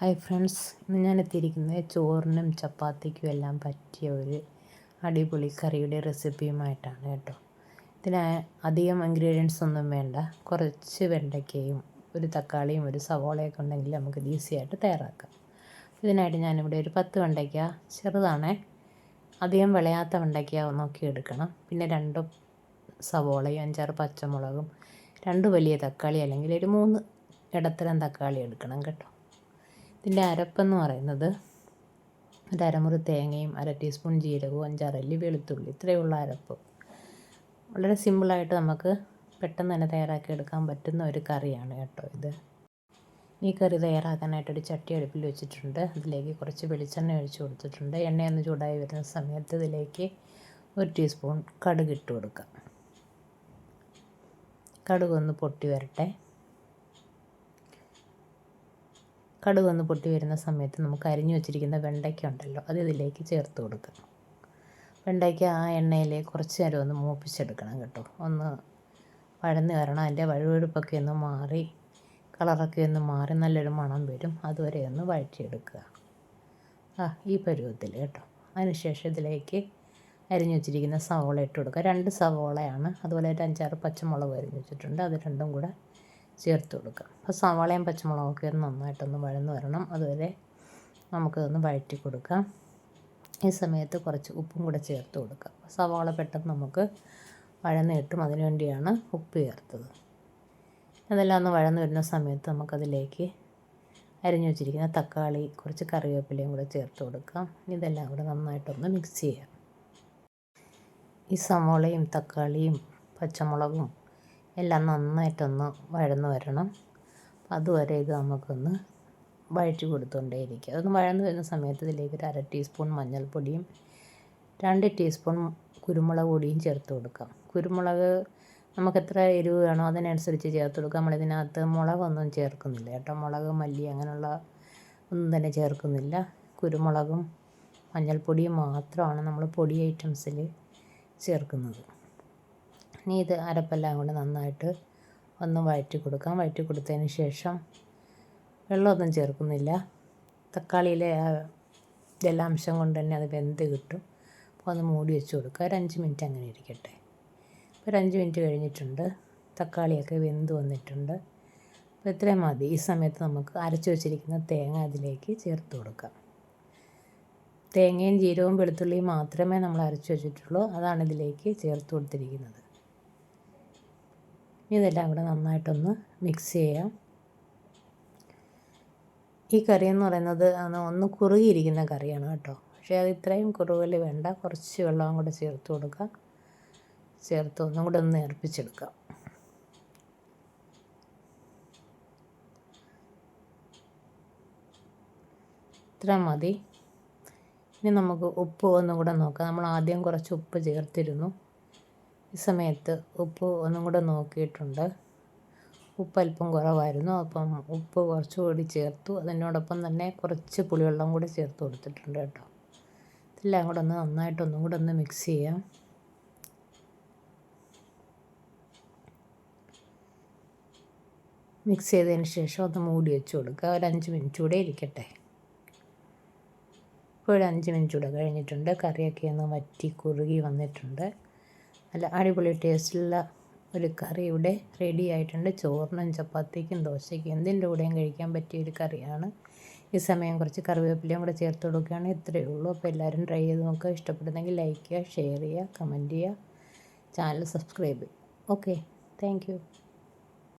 Hi friends, ഇന്ന് ഞാൻ എത്തിയിരിക്കുന്നത് ചോറിനും ചപ്പാത്തിക്കും എല്ലാം പറ്റിയ ഒരു അടിപൊളി കറിയുടെ റെസിപ്പിയുമായിട്ടാണ് കേട്ടോ. ഇതിന് അധികം ഇൻഗ്രീഡിയൻസ് ഒന്നും വേണ്ട. കുറച്ച് വെണ്ടയ്ക്കയും ഒരു തക്കാളിയും ഒരു സവോളയൊക്കെ ഉണ്ടെങ്കിൽ നമുക്ക് ഈസി ആയിട്ട് തയ്യാറാക്കാം. ഇതിനായിട്ട് ഞാനിവിടെ ഒരു 10 വെണ്ടയ്ക്ക, ചെറുതാണേ, അധികം വിളയാത്ത വെണ്ടയ്ക്ക നോക്കി എടുക്കണം. പിന്നെ 2 സവോളയും 5-6 പച്ചമുളകും 2 വലിയ തക്കാളി അല്ലെങ്കിൽ ഒരു 3 ഇടത്തരം തക്കാളി എടുക്കണം കേട്ടോ. ഇതിൻ്റെ അരപ്പെന്ന് പറയുന്നത് ഒരു അരമുറി തേങ്ങയും 1/2 ടീസ്പൂൺ ജീരകവും 5-6 അല്ലി വെളുത്തുള്ളി, ഇത്രയുള്ള അരപ്പ്. വളരെ സിമ്പിളായിട്ട് നമുക്ക് പെട്ടെന്ന് തന്നെ തയ്യാറാക്കി എടുക്കാൻ പറ്റുന്ന ഒരു കറിയാണ് കേട്ടോ ഇത്. ഈ കറി തയ്യാറാക്കാനായിട്ടൊരു ചട്ടി അടുപ്പിൽ വെച്ചിട്ടുണ്ട്. അതിലേക്ക് കുറച്ച് വെളിച്ചെണ്ണ ഒഴിച്ച് കൊടുത്തിട്ടുണ്ട്. എണ്ണയൊന്ന് ചൂടായി വരുന്ന സമയത്ത് ഇതിലേക്ക് 1 ടീസ്പൂൺ കടുക് ഇട്ട് കൊടുക്കാം. കടുകൊന്ന് പൊട്ടി വരട്ടെ. കടുകൊന്ന് പൊട്ടി വരുന്ന സമയത്ത് നമുക്ക് അരിഞ്ഞു വെച്ചിരിക്കുന്ന വെണ്ടയ്ക്ക ഉണ്ടല്ലോ, അത് ഇതിലേക്ക് ചേർത്ത് കൊടുക്കണം. വെണ്ടയ്ക്ക ആ എണ്ണയിലേക്ക് കുറച്ച് നേരം ഒന്ന് മൂപ്പിച്ചെടുക്കണം കേട്ടോ. ഒന്ന് വഴന്ന് വരണം. അതിൻ്റെ വഴുവഴുപ്പൊക്കെ ഒന്ന് മാറി കളറൊക്കെ ഒന്ന് മാറി നല്ലൊരു മണം വരും. അതുവരെ ഒന്ന് വഴറ്റിയെടുക്കുക. ഈ പരുവത്തിൽ കേട്ടോ. അതിനുശേഷം ഇതിലേക്ക് അരിഞ്ഞു വെച്ചിരിക്കുന്ന സവോള ഇട്ട് കൊടുക്കുക. 2 സവോളയാണ്. അതുപോലെ ഒരു 5-6 പച്ചമുളക് അരിഞ്ഞു വെച്ചിട്ടുണ്ട്. അത് രണ്ടും കൂടെ ചേർത്ത് കൊടുക്കുക. അപ്പോൾ സവാളയും പച്ചമുളകൊക്കെ ഒന്ന് നന്നായിട്ടൊന്ന് വഴന്ന് വരണം. അതുവരെ നമുക്കതൊന്ന് വഴറ്റി കൊടുക്കാം. ഈ സമയത്ത് കുറച്ച് ഉപ്പും കൂടെ ചേർത്ത് കൊടുക്കാം. സവാള പെട്ടെന്ന് നമുക്ക് വഴന്ന് കിട്ടും, അതിനുവേണ്ടിയാണ് ഉപ്പ് ചേർത്തത്. അതെല്ലാം ഒന്ന് വഴന്ന് വരുന്ന സമയത്ത് നമുക്കതിലേക്ക് അരിഞ്ഞു വെച്ചിരിക്കുന്ന തക്കാളി, കുറച്ച് കറിവേപ്പിലയും കൂടെ ചേർത്ത് കൊടുക്കാം. ഇതെല്ലാം കൂടെ നന്നായിട്ടൊന്ന് മിക്സ് ചെയ്യാം. ഈ സവാളയും തക്കാളിയും പച്ചമുളകും എല്ലാം നന്നായിട്ടൊന്ന് വഴന്ന് വരണം. അതുവരെ ഇത് നമുക്കൊന്ന് വഴറ്റി കൊടുത്തുകൊണ്ടേയിരിക്കുക. അതൊന്ന് വഴന്ന് വരുന്ന സമയത്ത് ഇതിലേക്ക് ഒരു 1/2 ടീസ്പൂൺ മഞ്ഞൾപ്പൊടിയും 2 ടീസ്പൂൺ കുരുമുളക് പൊടിയും ചേർത്ത് കൊടുക്കാം. കുരുമുളക് നമുക്ക് എത്ര എരിവ് വേണോ അതിനനുസരിച്ച് ചേർത്ത് കൊടുക്കാം. നമ്മളിതിനകത്ത് മുളകൊന്നും ചേർക്കുന്നില്ല കേട്ടോ. മുളക്, മല്ലി അങ്ങനെയുള്ള ഒന്നും തന്നെ ചേർക്കുന്നില്ല. കുരുമുളകും മഞ്ഞൾപ്പൊടിയും മാത്രമാണ് നമ്മൾ പൊടി ഐറ്റംസിൽ ചേർക്കുന്നത്. ഇനി ഇത് അരപ്പെല്ലാം കൊണ്ട് നന്നായിട്ട് ഒന്ന് വഴറ്റി കൊടുക്കാം. വഴറ്റി കൊടുത്തതിന് ശേഷം വെള്ളമൊന്നും ചേർക്കുന്നില്ല. തക്കാളിയിലെ ജലാംശം കൊണ്ട് തന്നെ അത് വെന്ത് കിട്ടും. അപ്പോൾ ഒന്ന് മൂടി വെച്ച് കൊടുക്കുക. ഒരു 5 മിനിറ്റ് അങ്ങനെ ഇരിക്കട്ടെ. ഇപ്പോൾ ഒരു 5 മിനിറ്റ് കഴിഞ്ഞിട്ടുണ്ട്. തക്കാളിയൊക്കെ വെന്ത് വന്നിട്ടുണ്ട്. അപ്പോൾ ഇത്രയും മതി. ഈ സമയത്ത് നമുക്ക് അരച്ച് വെച്ചിരിക്കുന്ന തേങ്ങ അതിലേക്ക് ചേർത്ത് കൊടുക്കാം. തേങ്ങയും ജീരകവും വെളുത്തുള്ളിയും മാത്രമേ നമ്മൾ അരച്ച് വെച്ചിട്ടുള്ളൂ. അതാണ് ഇതിലേക്ക് ചേർത്ത് കൊടുത്തിരിക്കുന്നത്. ഇതെല്ലാം കൂടെ നന്നായിട്ടൊന്ന് മിക്സ് ചെയ്യാം. ഈ കറി എന്ന് പറയുന്നത് ഒന്ന് കുറുകിയിരിക്കുന്ന കറിയാണ് കേട്ടോ. പക്ഷേ അത് ഇത്രയും കുറുകൽ വേണ്ട. കുറച്ച് വെള്ളവും കൂടെ ചേർത്ത് കൊടുക്കുക. ചേർത്ത് ഒന്നും കൂടെ ഒന്ന് നേർപ്പിച്ചെടുക്കാം. ഇത്ര മതി. ഇനി നമുക്ക് ഉപ്പ് ഒന്നും കൂടെ നോക്കാം. നമ്മൾ ആദ്യം കുറച്ച് ഉപ്പ് ചേർത്തിരുന്നു. ഈ സമയത്ത് ഉപ്പ് ഒന്നും കൂടെ നോക്കിയിട്ടുണ്ട്. ഉപ്പ് അല്പം കുറവായിരുന്നു. അപ്പം ഉപ്പ് കുറച്ചുകൂടി ചേർത്തു. അതിനോടൊപ്പം തന്നെ കുറച്ച് പുളിവെള്ളം കൂടി ചേർത്ത് കൊടുത്തിട്ടുണ്ട് കേട്ടോ. ഇതെല്ലാം കൂടെ ഒന്ന് നന്നായിട്ടൊന്നും കൂടെ ഒന്ന് മിക്സ് ചെയ്യാം. മിക്സ് ചെയ്തതിന് ശേഷം ഒന്ന് മൂടി വെച്ച് കൊടുക്കുക. ഒരു 5 മിനിറ്റ് കൂടെ ഇരിക്കട്ടെ. ഇപ്പോൾ ഒരു 5 മിനിറ്റ് കൂടെ കഴിഞ്ഞിട്ടുണ്ട്. കറിയൊക്കെ ഒന്ന് വറ്റി കുറുകി വന്നിട്ടുണ്ട്. നല്ല അടിപൊളി ടേസ്റ്റുള്ള ഒരു കറി ഇവിടെ റെഡി ആയിട്ടുണ്ട്. ചോറിനും ചപ്പാത്തിക്കും ദോശയ്ക്കും എന്തിൻ്റെ കൂടെയും കഴിക്കാൻ പറ്റിയ ഒരു കറിയാണ്. ഈ സമയം കുറച്ച് കറിവേപ്പിലയും കൂടെ ചേർത്ത് കൊടുക്കുകയാണെങ്കിൽ ഇത്രയേ ഉള്ളൂ. അപ്പോൾ എല്ലാവരും ട്രൈ ചെയ്ത് നോക്കുക. ഇഷ്ടപ്പെടുന്നെങ്കിൽ ലൈക്ക് ചെയ്യുക, ഷെയർ ചെയ്യുക, കമൻറ്റ് ചെയ്യുക, ചാനൽ സബ്സ്ക്രൈബ് ചെയ്യുക. Okay, thank you.